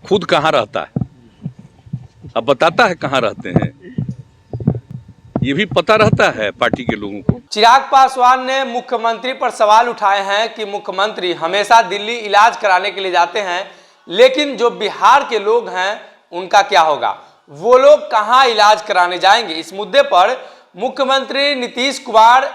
खुद कहाँ रहता है, अब बताता है कहाँ रहते हैं, ये भी पता रहता है पार्टी के लोगों को। चिराग पासवान ने मुख्यमंत्री पर सवाल उठाए हैं कि मुख्यमंत्री हमेशा दिल्ली इलाज कराने के लिए जाते हैं, लेकिन जो बिहार के लोग हैं उनका क्या होगा, वो लोग कहां इलाज कराने जाएंगे। इस मुद्दे पर मुख्यमंत्री नीतीश कुमार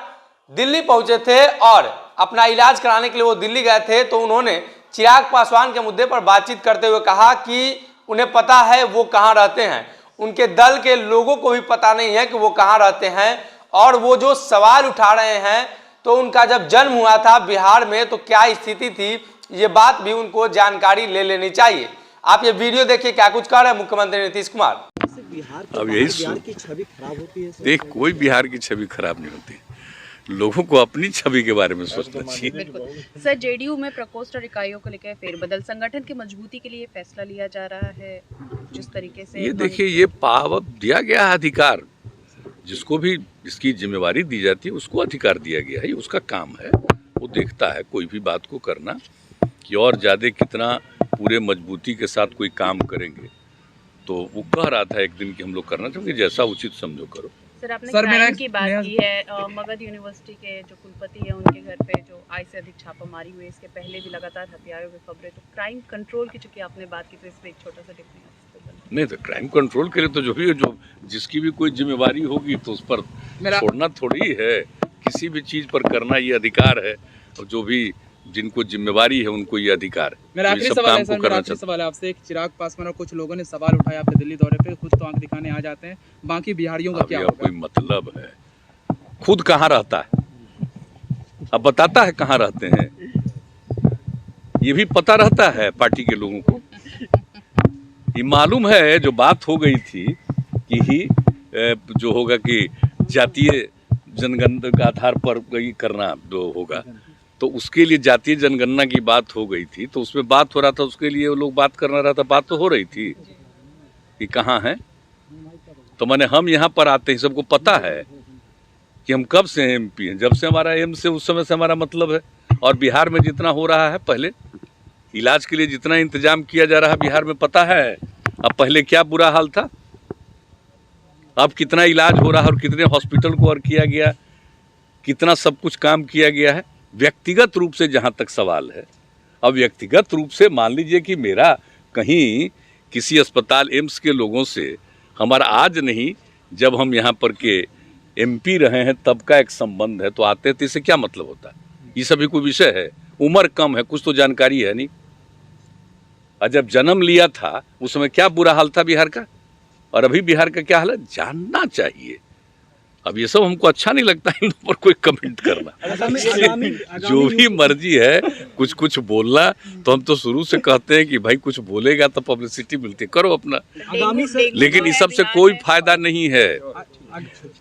दिल्ली पहुंचे थे और अपना इलाज कराने के लिए वो दिल्ली गए थे, तो उन्होंने चिराग पासवान के मुद्दे पर बातचीत करते हुए कहा कि उन्हें पता है वो कहां रहते हैं, उनके दल के लोगों को भी पता नहीं है कि वो कहां रहते हैं, और वो जो सवाल उठा रहे हैं तो उनका जब जन्म हुआ था बिहार में तो क्या स्थिति थी, ये बात भी उनको जानकारी ले लेनी चाहिए। आप ये वीडियो देखिए क्या कुछ कह रहे हैं मुख्यमंत्री नीतीश कुमार। अब यही बिहार की छवि खराब होती है। देख, कोई बिहार की छवि खराब नहीं होती, लोगों को अपनी छवि के बारे में सोचना चाहिए। सर, जेडीयू में प्रकोष्ठ और इकाइयों को लेकर फेरबदल, संगठन की मजबूती के लिए फैसला लिया जा रहा है जिस तरीके से। ये देखिए, ये पावर दिया गया है, अधिकार जिसको भी इसकी जिम्मेवारी दी जाती है उसको अधिकार दिया गया है, ये उसका काम है, वो देखता है कोई भी बात को करना कि और ज़्यादा कितना पूरे मजबूती के साथ कोई काम करेंगे। तो वो कह रहा था एक दिन कि हम लोग करना चाहिए, जैसा उचित समझो करो। सर, आपने क्राइम की बात की है, मगध यूनिवर्सिटी के जो कुलपति हैं उनके घर पे जो आय से अधिक छापामारी हुई, इसके पहले भी लगातार हत्याओं की खबरें, तो क्राइम कंट्रोल की चूंकि आपने बात की तो इस पर एक छोटा सा टिप्पणी नहीं, तो क्राइम कंट्रोल के लिए तो जो भी जो जिसकी भी कोई जिम्मेवारी होगी तो उस पर छोड़ना थोड़ी है, किसी भी चीज पर करना ये अधिकार है, और जो भी जिनको जिम्मेवारी है उनको ये अधिकार है। मेरा आखिरी सवाल है आपसे, चिराग पासवान और कुछ लोगों ने सवाल उठाया आपके दिल्ली दौरे पे, खुद तो आंख दिखाने आ जाते हैं, बाकी बिहारियों का क्या होगा? कोई मतलब है, खुद कहाँ रहता है, अब बताता है कहाँ रहते हैं, ये भी पता रहता है पार्टी के लोगों को। ये मालूम है जो बात हो गई थी कि ही जो होगा कि जातीय जनगणना के आधार पर करना जो होगा, तो उसके लिए जातीय जनगणना की बात हो गई थी, तो उसमें बात हो रहा था, उसके लिए वो लोग बात करना रहा था, बात तो हो रही थी कि कहाँ है। तो मैंने हम यहाँ पर आते हैं, सबको पता है कि हम कब से एमपी हैं, जब से हमारा एम से उस समय से हमारा मतलब है। और बिहार में जितना हो रहा है, पहले इलाज के लिए जितना इंतजाम किया जा रहा है बिहार में, पता है अब पहले क्या बुरा हाल था, अब कितना इलाज हो रहा है और कितने हॉस्पिटल को और किया गया, कितना सब कुछ काम किया गया है। व्यक्तिगत रूप से जहाँ तक सवाल है, अब व्यक्तिगत रूप से मान लीजिए कि मेरा कहीं किसी अस्पताल एम्स के लोगों से हमारा आज नहीं, जब हम यहाँ पर के एमपी रहे हैं तब का एक संबंध है, तो आते थे, इससे क्या मतलब होता है? ये सभी कोई विषय है, उम्र कम है, कुछ तो जानकारी है नहीं। और जब जन्म लिया था उस समय क्या बुरा हाल था बिहार का, और अभी बिहार का क्या हाल है, जानना चाहिए। अब ये सब हमको अच्छा नहीं लगता इन पर कोई कमेंट करना। जो भी मर्जी है कुछ कुछ बोलना, तो हम तो शुरू से कहते हैं कि भाई कुछ बोलेगा तो पब्लिसिटी मिलती है, करो अपना, लेकिन इस सब से कोई फायदा नहीं है,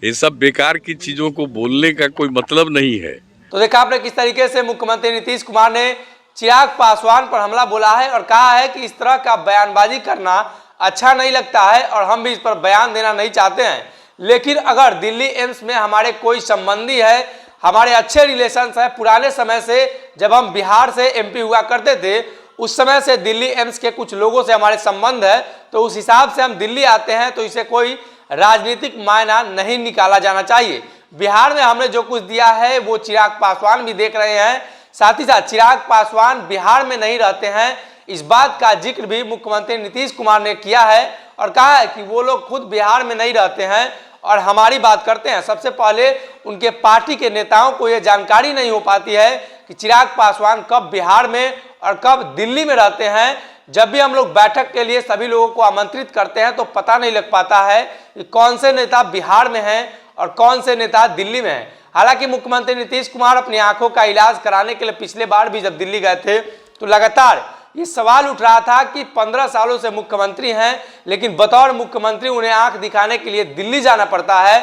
ये सब बेकार की चीजों को बोलने का कोई मतलब नहीं है। तो देखा आपने किस तरीके से मुख्यमंत्री नीतीश कुमार ने चिराग पासवान पर हमला बोला है और कहा है कि इस तरह का बयानबाजी करना अच्छा नहीं लगता है और हम भी इस पर बयान देना नहीं चाहते हैं। लेकिन अगर दिल्ली एम्स में हमारे कोई संबंधी है, हमारे अच्छे रिलेशंस है, पुराने समय से जब हम बिहार से एमपी हुआ करते थे उस समय से दिल्ली एम्स के कुछ लोगों से हमारे संबंध है, तो उस हिसाब से हम दिल्ली आते हैं, तो इसे कोई राजनीतिक मायना नहीं निकाला जाना चाहिए। बिहार में हमने जो कुछ दिया है वो चिराग पासवान भी देख रहे हैं, साथ ही साथ चिराग पासवान बिहार में नहीं रहते हैं, इस बात का जिक्र भी मुख्यमंत्री नीतीश कुमार ने किया है और कहा है कि वो लोग खुद बिहार में नहीं रहते हैं और हमारी बात करते हैं। सबसे पहले उनके पार्टी के नेताओं को यह जानकारी नहीं हो पाती है कि चिराग पासवान कब बिहार में और कब दिल्ली में रहते हैं। जब भी हम लोग बैठक के लिए सभी लोगों को आमंत्रित करते हैं तो पता नहीं लग पाता है कि कौन से नेता बिहार में हैं और कौन से नेता दिल्ली में हैं। हालांकि मुख्यमंत्री नीतीश कुमार अपनी आंखों का इलाज कराने के लिए पिछले बार भी जब दिल्ली गए थे तो लगातार ये सवाल उठ रहा था कि 15 सालों से मुख्यमंत्री हैं, लेकिन बतौर मुख्यमंत्री उन्हें आंख दिखाने के लिए दिल्ली जाना पड़ता है,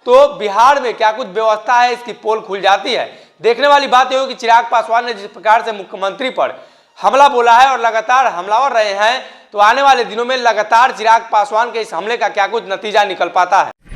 तो बिहार में क्या कुछ व्यवस्था है इसकी पोल खुल जाती है। देखने वाली बात यह हो कि चिराग पासवान ने जिस प्रकार से मुख्यमंत्री पर हमला बोला है और लगातार हमलावर रहे हैं, तो आने वाले दिनों में लगातार चिराग पासवान के इस हमले का क्या कुछ नतीजा निकल पाता है।